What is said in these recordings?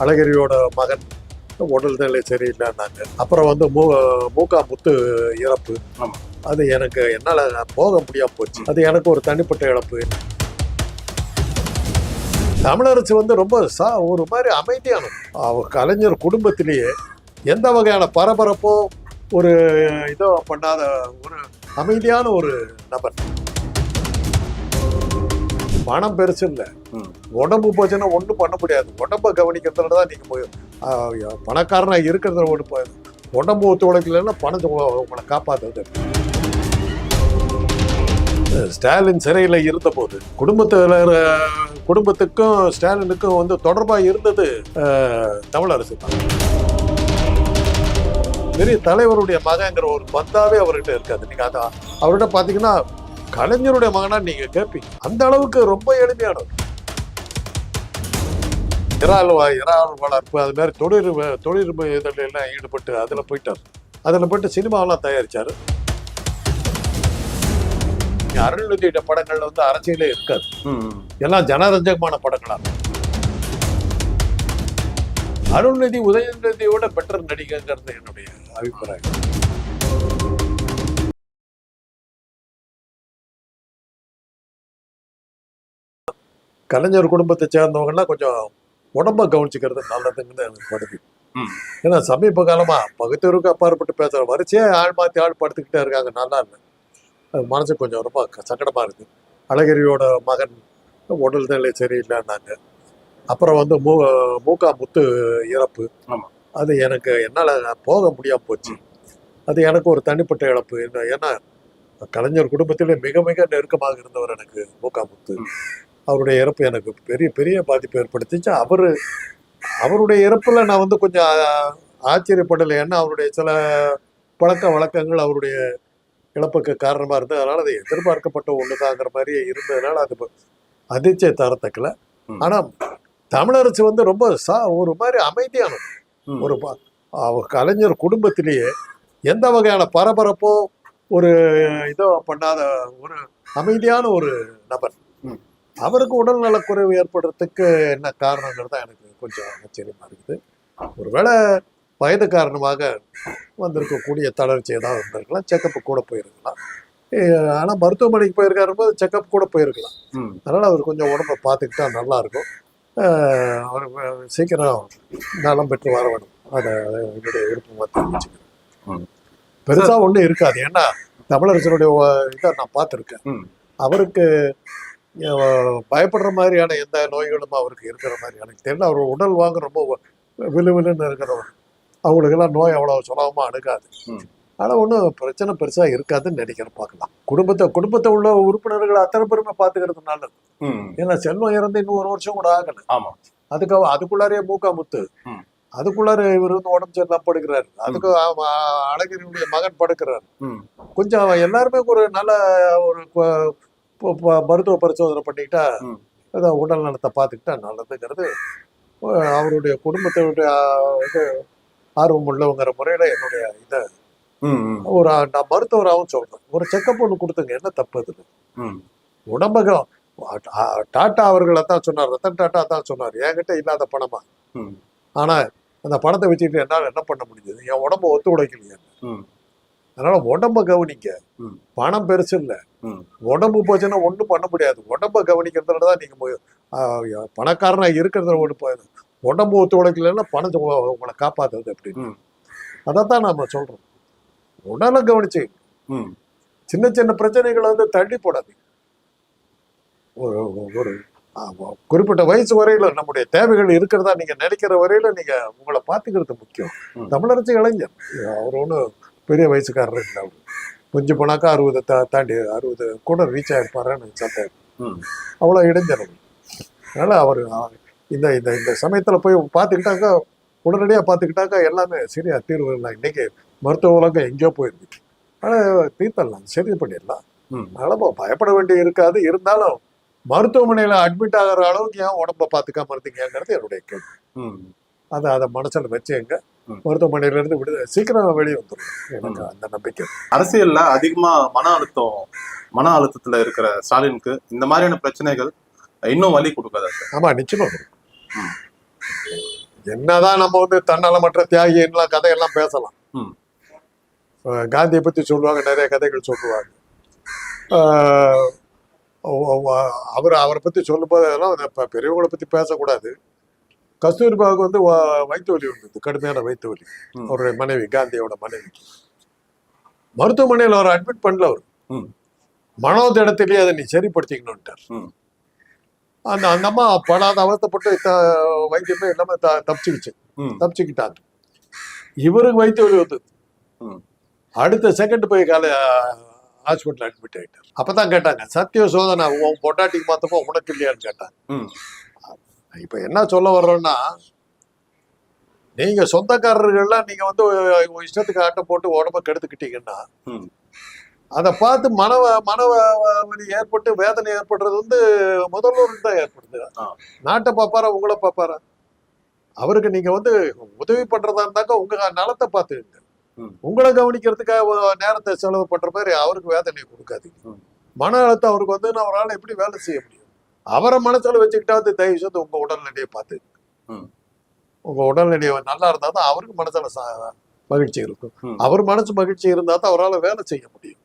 அழகிரியோட மகன் உடல்நிலை சரியில்லைன்னாங்க. அப்புறம் வந்து மூகா முத்து இறப்பு. அது எனக்கு என்னால் போக முடியாம போச்சு. அது எனக்கு ஒரு தனிப்பட்ட இழப்பு. தமிழரசு வந்து ரொம்ப ஒரு மாதிரி அமைதியானது. அவர் கலைஞர் குடும்பத்திலேயே எந்த வகையான பரபரப்போ ஒரு இதோ பண்ணாத ஒரு அமைதியான ஒரு நபர். பணம் பெருசு இல்லை, உடம்பு போச்சுன்னா ஒன்றும் பண்ண முடியாது. உடம்ப கவனிக்கிறதுல தான் நீங்கள் போய் பணக்காரனா இருக்கிறதுல ஒன்று போய் உடம்பு ஒத்துழைக்கலன்னா பணத்தை உங்களை காப்பாற்றுறது. ஸ்டாலின் சிறையில் இருந்தபோது குடும்பத்துக்கும் ஸ்டாலினுக்கும் வந்து தொடர்பாக இருந்தது தமிழரசு தான். பெரிய தலைவருடைய மகங்கிற ஒரு பந்தாவே அவர்கிட்ட இருக்காது. நீங்க அவர்கிட்ட பாத்தீங்கன்னா கலைஞருடைய மகனா நீங்க கேட்பீங்க. அந்த அளவுக்கு ரொம்ப எளிமையானவர். இறால் வளர்ப்பு அது மாதிரி தொழில் இதெல்லாம் எல்லாம் ஈடுபட்டு அதில் போயிட்டு சினிமாவெல்லாம் தயாரிச்சாரு. அருள்நிதியோட படங்கள்ல வந்து அரசியலே இருக்காது, எல்லாம் ஜனரஞ்சகமான படங்களா. அருள்நிதி உதயநிதியோட பெட்டர் நடிகங்கிறது என்னுடைய அபிப்பிராயம். கலைஞர் குடும்பத்தை சேர்ந்தவங்கன்னா கொஞ்சம் உடம்ப கவனிச்சுக்கிறது நல்லதுன்னு எனக்கு படுது. ஏன்னா சமீப காலமா பகுத்தறிவுக்கு அப்பாற்பட்டு பேசுற வரிசையா ஆள் மாத்தி ஆள் படுத்துக்கிட்டே இருக்காங்க. நல்லா இல்லை, அது மனசு கொஞ்சம் ரொம்ப சங்கடமா இருக்கு. அழகிரியோட மகன் உடல்நிலை சரியில்லைன்னாங்க. அப்புறம் வந்து மூகா முத்து இறப்பு. அது எனக்கு என்னால் போக முடியாம போச்சு. அது எனக்கு ஒரு தனிப்பட்ட இழப்பு. ஏன்னா கலைஞர் குடும்பத்திலே மிக மிக நெருக்கமாக இருந்தவர் எனக்கு மூகா முத்து. அவருடைய இறப்பு எனக்கு பெரிய பெரிய பாதிப்பு ஏற்படுத்திச்சு. அவருடைய இறப்புல நான் வந்து கொஞ்சம் ஆச்சரியப்படலை. ஏன்னா அவருடைய சில பழக்க வழக்கங்கள் அவருடைய இழப்புக்கு காரணமா இருந்தது. அதனால அது எதிர்பார்க்கப்பட்ட ஒண்ணுதாங்கிற மாதிரியே இருந்ததுனால அது அதிர்ச்சியை தரத்தக்கல. ஆனா தமிழரசு வந்து ரொம்ப ஒரு மாதிரி அமைதியானது. ஒரு அவர் கலைஞர் குடும்பத்திலேயே எந்த வகையான பரபரப்போ ஒரு இதோ பண்ணாத ஒரு அமைதியான ஒரு நபர். அவருக்கு உடல் நலக்குறைவு ஏற்படுறதுக்கு என்ன காரணங்கிறது தான் எனக்கு கொஞ்சம் ஆச்சரியமா இருக்குது. ஒருவேளை வயது காரணமாக வந்திருக்கக்கூடிய தளர்ச்சி ஏதாவது இருந்திருக்கலாம், செக்கப்பு கூட போயிருக்கலாம். ஆனால் மருத்துவமனைக்கு போயிருக்காரு போது செக்கப் கூட போயிருக்கலாம். அதனால் அவர் கொஞ்சம் உடம்பை பார்த்துக்கிட்டா நல்லா இருக்கும். அவர் சீக்கிரம் நலம் பெற்று வர வேணும். அதை என்னுடைய விருப்பமாக தெரிவிச்சுக்கிறேன். பெருசாக ஒன்றும் இருக்காது. ஏன்னா தமிழரசனுடைய இதை நான் பார்த்துருக்கேன். அவருக்கு பயப்படுற மாதிரியான எந்த நோய்களும் அவருக்கு இருக்கிற மாதிரி எனக்கு தெரியல. அவர் உடல் வாங்க ரொம்ப விழுவிலுன்னு இருக்கிறவர். அவங்களுக்கெல்லாம் நோய் அவ்வளோ சுலபமாக அணுகாது. ஆனால் ஒன்றும் பிரச்சனை பெருசாக இருக்காதுன்னு நினைக்கிறேன். பார்க்கலாம். குடும்பத்தை உள்ள உறுப்பினர்கள் அத்தனை பேருமே பார்த்துக்கிறது நல்லது. ஏன்னா செல்வம் இறந்து இன்னும் ஒரு வருஷம் கூட ஆகலை. அதுக்குள்ளாரே மூகா முத்து, அதுக்குள்ளார இவர் வந்து உடம்பு சரியில்லாம படுக்கிறாரு. அதுக்கு அழகிரியுடைய மகன் படுக்கிறாரு. கொஞ்சம் எல்லாருமே ஒரு நல்ல ஒரு மருத்துவ பரிசோதனை பண்ணிக்கிட்டா அதான் உடல் நலத்தை பார்த்துக்கிட்டா நல்லதுங்கிறது அவருடைய குடும்பத்தினுடைய இது ஆர்வம் உள்ளவங்கிற முறையில என்னுடைய இதை ஒரு நான் மருத்துவராகவும் சொல்றேன். ஒரு செக்கப் ஒன்று கொடுத்துங்க, என்ன தப்பு இதுல? உடம்பகம் டாட்டா அவர்களை தான் சொன்னார், ரத்தன் டாட்டா தான் சொன்னார், என்கிட்ட இல்லாத பணமா. ஆனா அந்த பணத்தை வச்சுக்கிட்டு என்னால் என்ன பண்ண முடிஞ்சது? என் உடம்ப ஒத்து உடைக்கலையே. அதனால உடம்ப கவனிக்க. பணம் பெருசு இல்லை, உடம்பு போச்சுன்னா ஒன்றும் பண்ண முடியாது. உடம்ப கவனிக்கிறதுல தான் நீங்க பணக்காரனா இருக்கிறதுல ஒன்று போயிடும். உடம்பு ஒத்து உடைக்கலன்னா பணத்தை உங்களை காப்பாத்துறது அப்படின்னு. அதைத்தான் நாம சொல்றோம். உடலை கவனிச்சு சின்ன சின்ன பிரச்சனைகளை வந்து தள்ளி போடாதீங்க. ஒரு குறிப்பிட்ட வயசு வரையில நம்முடைய தேவைகள் இருக்கிறதா நீங்க நினைக்கிற வரையில நீங்க உங்களை பார்த்துக்கிறது முக்கியம். தமிழரசு இளைஞர், அவர் ஒன்றும் பெரிய வயசுக்காரர் இல்லை. அவரு கொஞ்சம் போனாக்கா 60 தாண்டி 60 கூட ரீச் ஆயிருப்பாருன்னு சந்தேகம். அவ்வளோ இளைஞர். அதனால அவர் இந்த இந்த இந்த சமயத்துல போய் பார்த்துக்கிட்டாக்கா, உடனடியாக பார்த்துக்கிட்டாக்கா எல்லாமே சரியா தீர்வு இல்லை. இன்னைக்கு மருத்துவ உலகம் எங்கேயோ போயிருக்கு. ஆனால் தீர்த்தரலாம், சரி பண்ணிடலாம். அதனால பயப்பட வேண்டிய இருக்காது. இருந்தாலும் மருத்துவமனையில அட்மிட் ஆகிற அளவுக்கு ஏன் உடம்ப பார்த்துக்காம இருந்தீங்கிறது என்னுடைய கேள்வி. அதை மனசுல வச்சுங்க. மருத்துவமனையில இருந்து சீக்கிரம் வெளியே வந்துடும். எனக்கு அந்த நம்பிக்கை. அரசியல்ல அதிகமா மன அழுத்தத்துல இருக்கிற ஸ்டாலினுக்கு இந்த மாதிரியான பிரச்சனைகள் இன்னும் வலி கொடுக்காது. ஆமா, நிச்சயமா. என்னதான் நம்ம வந்து தன்னலமற்ற தியாகிலாம் கதையெல்லாம் பேசலாம். ம். காந்தியை பத்தி சொல்லுவாங்க, நிறைய கதைகள் சொல்லுவாங்க. ஆஹ் அவரை பத்தி சொல்லும் போது அதெல்லாம் பெரியவங்களை பத்தி பேசக்கூடாது. கஸ்தூரிபாவுக்கு வந்து வயிற்று வலி வந்தது, கடுமையான வயிற்று வலி. ம். அவருடைய மனைவி, காந்தியோட மனைவி, மருத்துவமனையில் அவர் அட்மிட் பண்ணல. அவர் ம். மனோத இடத்துலயே அதை நீ சரிப்படுத்திக்கணும்ட்டார். ம். அந்த அந்த அம்மா படாத அவஸ்தைப்பட்டு வைத்தியமே இல்லாம தப்பிச்சுக்கிச்சு, ம். தப்பிச்சுக்கிட்டாங்க. இவருக்கு வயிற்று வலி வந்தது. ம். அடுத்த செகண்ட் போய் ஹாஸ்பிட்டல் அட்மிட் ஆயிட்டார். அப்பதான் கேட்டாங்க, சத்திய சோதனை உன் பொட்டாட்டிக்கு மாத்தப்போ உனக்கு இல்லையான்னு கேட்டாங்க. ம். இப்ப என்ன சொல்ல வர்றோம்னா, நீங்க சொந்தக்காரர்கள்லாம் நீங்க வந்து இஷ்டத்துக்கு ஆட்டம் போட்டு உடம்ப கெடுத்துக்கிட்டீங்கன்னா, ம். அதை பார்த்து மனவலி ஏற்பட்டு வேதனை ஏற்படுறது வந்து முதல்வருக்கு தான் ஏற்படுது. ஆ. நாட்டை பார்ப்பாரா, உங்களை பார்ப்பாரா? அவருக்கு நீங்க வந்து உதவி பண்றதா இருந்தாக்கா உங்க நலத்தை பார்த்துங்க. ம். உங்களை கவனிக்கிறதுக்காக நேரத்தை செலவு பண்ற மாதிரி அவருக்கு வேதனையை கொடுக்காதீங்க. ம். மன அழுத்தம் அவருக்கு வந்து அவரால் எப்படி வேலை செய்ய முடியும்? அவரை மனசுல வச்சுக்கிட்டாவது தயவு செய்து உங்க உடல்நிலையை பார்த்து, ம். உங்க உடல்நிலை நல்லா இருந்தா தான் அவருக்கு மனசுல மகிழ்ச்சி இருக்கும். ம். அவர் மனசு மகிழ்ச்சி இருந்தா தான் அவரால் வேலை செய்ய முடியும்.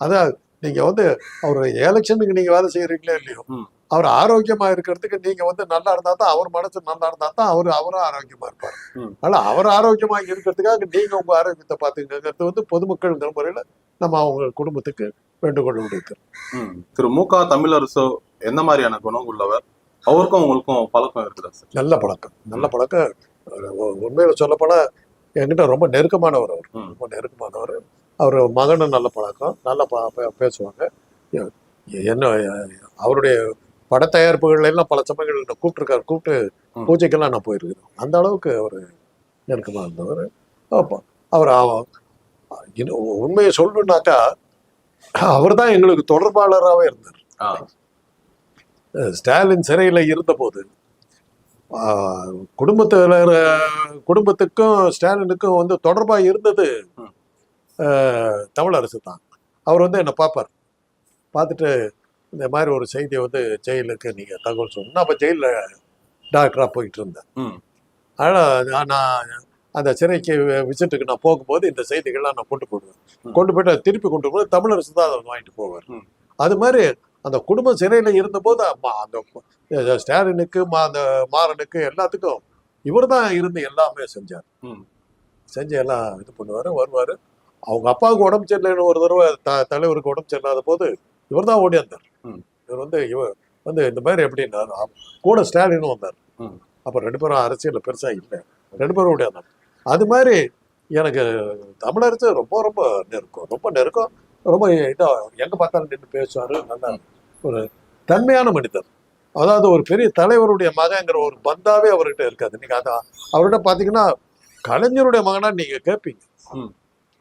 அதான் நீங்க வந்து அவர் எலெக்ஷனுக்கு நீங்க வேலை செய்யறீங்களே இல்லையோ, ம். அவர் ஆரோக்கியமா இருக்கிறதுக்கு நீங்க வந்து நல்லா இருந்தா தான், அவர் மனசு நல்லா இருந்தா தான் அவரும் ஆரோக்கியமா இருப்பார். ம். அதனால அவர் ஆரோக்கியமா இருக்கிறதுக்காக நீங்க உங்க ஆரோக்கியத்தை பார்த்துக்கிறது வந்து பொதுமக்கள்ங்கிற முறையில நம்ம அவங்க குடும்பத்துக்கு வேண்டுகோள் விடுக்கிறோம். ம். திரு மு.க. தமிழரசு என்ன மாதிரியான குணம் உள்ளவர்? அவருக்கும் உங்களுக்கும் பழக்கம் இருக்குதா சார்? நல்ல பழக்கம், நல்ல பழக்கம். உண்மையில சொல்லப்போனா என்கிட்ட ரொம்ப நெருக்கமானவர். அவர் ம். ரொம்ப நெருக்கமானவர். அவர் மகனும் நல்ல பழக்கம், நல்லா பேசுவாங்க. என்ன அவருடைய பட தயாரிப்புகள் எல்லாம் பல சமயங்கள் கூப்பிட்டுருக்காரு. கூப்பிட்டு ம். பூஜைக்கெல்லாம் நான் போயிருக்கிறேன். அந்த அளவுக்கு அவர் நெருக்கமாக இருந்தவர். அப்போ அவர் உண்மையை சொல்லணுன்னாக்கா அவர் தான் எங்களுக்கு தொடர்பாளராகவே இருந்தார். ஆ. ஸ்டாலின் சிறையில் இருந்தபோது குடும்பத்துக்கும் ஸ்டாலினுக்கும் வந்து தொடர்பாக இருந்தது ம். தமிழரசு தான். அவர் வந்து என்னை பார்ப்பார். பார்த்துட்டு இந்த மாதிரி ஒரு செய்தியை வந்து ஜெயிலுக்கு நீங்கள் தகவல் சொல்லணும். அப்போ ஜெயிலில் டாக்டராக போயிட்டு இருந்தேன். ம். அதனால் நான் அந்த சிறைக்கு விசிட்டுக்கு நான் போகும்போது இந்த செய்திகள்லாம் நான் கொண்டு போடுவேன். ம். கொண்டு போயிட்டு அதை திருப்பி கொண்டு போய் தமிழரசு தான் அதை வாங்கிட்டு போவார். ம். அது மாதிரி அந்த குடும்பம் சிறையில் இருந்தபோது அந்த ஸ்டாலினுக்கு அந்த மாறனுக்கு எல்லாத்துக்கும் இவர் தான் இருந்து எல்லாமே செஞ்சார். ம். செஞ்சு எல்லாம் இது பண்ணுவார், வருவார். அவங்க அப்பாவுக்கு உடம்பு சரியில்லைன்னு ஒரு தடவை தலைவருக்கு உடம்பு சரியில்லாத போது இவர் தான் ஓடியாந்தார். ம். இவர் வந்து இந்த மாதிரி எப்படின்னா கூட ஸ்டாலினும் வந்தார். ம். அப்போ 2 பேரும் அரசியல் பெருசா இல்லை, 2 பேரும் ஓடியாந்தார். அது மாதிரி எனக்கு தமிழரசு ரொம்ப ரொம்ப நெருக்கம், ரொம்ப நெருக்கம். ரொம்ப இதாக எங்க பார்த்தாலும் நின்று பேசுவார். நல்லா ஒரு தன்மையான மனிதர். அதாவது ஒரு பெரிய தலைவருடைய மகங்கிற ஒரு பந்தாவே அவர்கிட்ட இருக்காது. நீங்க அவர்கிட்ட பாத்தீங்கன்னா கலைஞருடைய மகனா நீங்க கேட்பீங்க. ம்.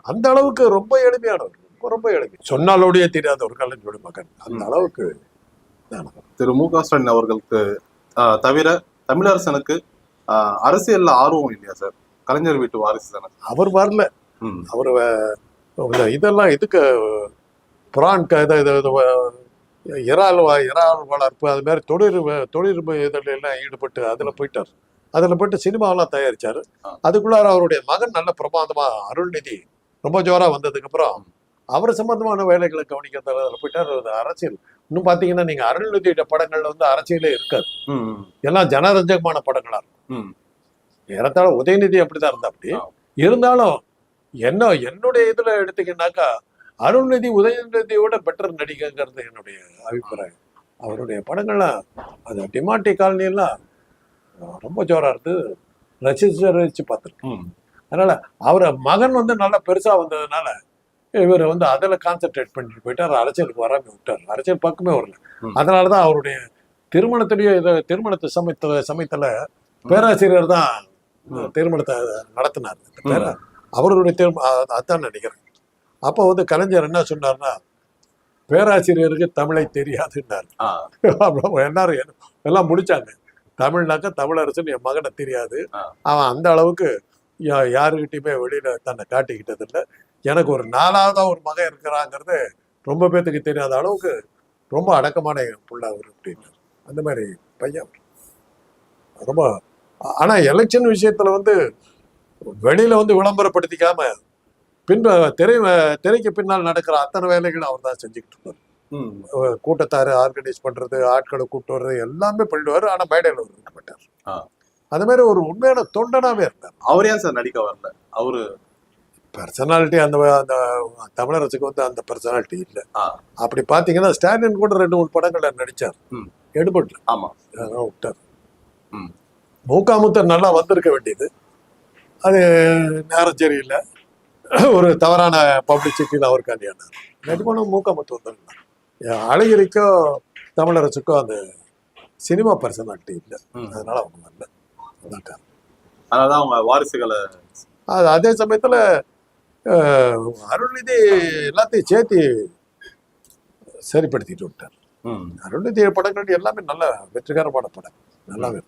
அந்த அளவுக்கு ரொம்ப எளிமையானவர், ரொம்ப ரொம்ப எளிமை. சொன்னாலோடைய தெரியாத ஒரு கலைஞருடைய மகன், அந்த அளவுக்கு. திரு மு.க. ஸ்டாலின் அவர்களுக்கு தவிர தமிழரசனுக்கு அரசியல்ல ஆர்வம் இல்லையா சார்? கலைஞர் வீட்டு வாரிசு தானே அவர் வரல. ம். அவர் இதெல்லாம் இதுக்கு புரான் இறால் வளர்ப்பு அது மாதிரி தொழில் இதில் எல்லாம் ஈடுபட்டு அதில் போயிட்டார். அதில் போயிட்டு சினிமாவெல்லாம் தயாரிச்சாரு. அதுக்குள்ளார அவருடைய மகன் நல்ல பிரமாதமா அருள்நிதி ரொம்ப ஜோரா வந்ததுக்கு அப்புறம் அவர் சம்பந்தமான வேலைகளை கவனிக்கிறதுல போயிட்டார். அரசியல் இன்னும் பார்த்தீங்கன்னா நீங்க அருள்நிதியோட படங்கள்ல வந்து அரசியலே இருக்காது. ம். எல்லாம் ஜனரஞ்சகமான படங்களா இருக்கும். ம். ஏறத்தாழ உதயநிதி அப்படிதான் இருந்தா. அப்படி இருந்தாலும் என்னுடைய இதுல எடுத்தீங்கன்னாக்கா அருள்நிதி உதயநிதியோட பெட்டர் நடிகைங்கிறது என்னுடைய அபிப்பிராயம். அவருடைய படங்கள்லாம் அது டிமாண்டி காலனி எல்லாம் ரொம்ப ஜோரா இருந்து ரசிச்சு பார்த்துருக்கேன். ம். அதனால அவரை மகன் வந்து நல்லா பெருசா வந்ததுனால இவர் வந்து அதில் கான்சென்ட்ரேட் பண்ணிட்டு போயிட்டார். அரசியலுக்கு வராம விட்டார், அரசியல் பக்கமே வரல. அதனாலதான் அவருடைய திருமணத்தை சமயத்துல பேராசிரியர் தான் திருமணத்தை நடத்தினார். அவருடைய அதான் நினைக்கிறேன். அப்போ வந்து கலைஞர் என்ன சொன்னார்னா, பேராசிரியருக்கு தமிழை தெரியாதுன்னாரு. எல்லாரும் எல்லாம் முடிச்சாங்க. தமிழ்னாக்கா தமிழரசன் என் மகனை தெரியாது, அவன் அந்த அளவுக்கு யாருக்கிட்டையுமே வெளியில தன்னை காட்டிக்கிட்டது இல்லை, எனக்கு ஒரு 4ஆவதா ஒரு மகன் இருக்கிறாங்கிறது ரொம்ப பேத்துக்கு தெரியாத அளவுக்கு ரொம்ப அடக்கமான என் பிள்ளை அவர் அப்படின்னாரு. அந்த மாதிரி பையன் ரொம்ப ஆனா எலெக்ஷன் விஷயத்துல வந்து வெளியில வந்து விளம்பரப்படுத்திக்காம திரைக்கு பின்னால் நடக்கிற அத்தனை வேலைகளும் அவர் தான் செஞ்சுக்கிட்டு இருப்பார். கூட்டத்தாரு ஆர்கனைஸ் பண்றது, ஆட்களை கூப்பிட்டு வர்றது எல்லாமே பண்ணிடுவாரு. ஆனா மேடையில் அவர் இருக்க மாட்டார். அது மாதிரி ஒரு உண்மையான தொண்டனாவே இருந்தார். அவர் ஏன் சார் நடிக்க வரல? அவரு பர்சனாலிட்டி அந்த தமிழரசுக்கு வந்து அந்த பர்சனாலிட்டி இல்லை. அப்படி பாத்தீங்கன்னா ஸ்டாலின் கூட 2-3 படங்கள்ல நடிச்சார், எடுபடல. ஆமா, விட்டார். மூக்காமுத்தர் நல்லா வந்திருக்க வேண்டியது, அது நேரம் சரியில்லை, ஒரு தவறான பப்ளிசிட்டியில் அவர் காண்டியானார். நடிப்பானும் மூக்காமுத்தர் வந்தாங்க. அழகிரிக்கோ தமிழரசுக்கோ அந்த சினிமா பர்சனாலிட்டி இல்லை, அதனால அவங்க வரல. அதனாலதான் அவங்க வாரிசுகளை. அதே சமயத்துல அருள்நிதி எல்லாத்தையும் சேர்த்து சரிப்படுத்திட்டு விட்டார். அருள்நிதி படங்கள் எல்லாமே நல்ல வெற்றிகரமான படம், நல்லாவே